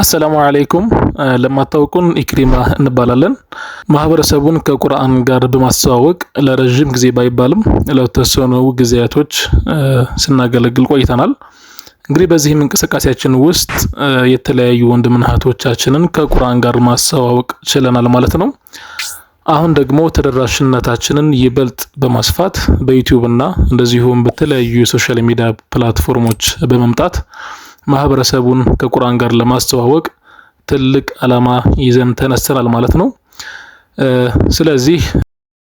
አሰላሙ አለይኩም ለማታውቁን ኢክሪማ እንባላለን። ማህበረሰቡን ከቁርአን ጋር በማስተዋወቅ ለረጅም ጊዜ ባይባልም ለተወሰኑ ጊዜያቶች ስናገለግል ቆይተናል። እንግዲህ በዚህም እንቅስቃሴያችን ውስጥ የተለያዩ ወንድምና እህቶቻችንን ከቁርአን ጋር ማስተዋወቅ ችለናል ማለት ነው። አሁን ደግሞ ተደራሽነታችንን ይበልጥ በማስፋት በዩቲዩብ እና እንደዚሁም በተለያዩ የሶሻል ሚዲያ ፕላትፎርሞች በመምጣት ማህበረሰቡን ከቁርአን ጋር ለማስተዋወቅ ትልቅ አላማ ይዘን ተነስተናል ማለት ነው። ስለዚህ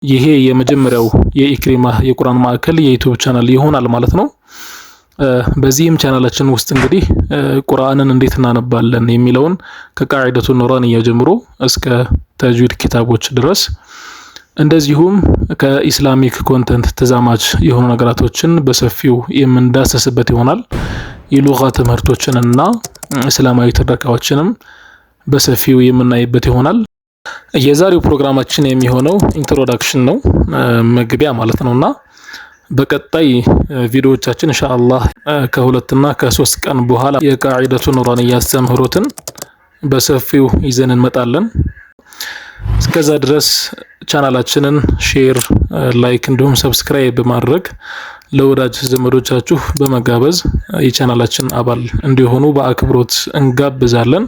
ይሄ የመጀመሪያው የኢክሪማ የቁርአን ማዕከል የዩቲዩብ ቻናል ይሆናል ማለት ነው። በዚህም ቻናላችን ውስጥ እንግዲህ ቁርአንን እንዴት እናነባለን የሚለውን ከቃዒደቱ ኑራንያ ጀምሮ እስከ ተጅዊድ ኪታቦች ድረስ እንደዚሁም ከኢስላሚክ ኮንተንት ተዛማጅ የሆኑ ነገራቶችን በሰፊው የምንዳሰስበት ይሆናል። የሉጋ ትምህርቶችንና እስላማዊ ትረካዎችንም በሰፊው የምናይበት ይሆናል። የዛሬው ፕሮግራማችን የሚሆነው ኢንትሮዳክሽን ነው፣ መግቢያ ማለት ነውና በቀጣይ ቪዲዮዎቻችን ኢንሻአላህ ከሁለትና ከሶስት ቀን በኋላ የቃዒደቱ ኑራንያ አስተምህሮትን በሰፊው ይዘን እንመጣለን። እስከዛ ድረስ ቻናላችንን ሼር፣ ላይክ እንዲሁም ሰብስክራይብ በማድረግ ለወዳጅ ዘመዶቻችሁ በመጋበዝ የቻናላችን አባል እንዲሆኑ በአክብሮት እንጋብዛለን።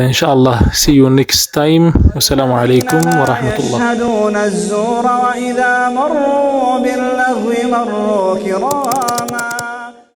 ኢንሻአላህ see you next time ወሰላሙ አለይኩም ወራህመቱላህ يشهدون الزور وإذا مروا باللغو مروا كراما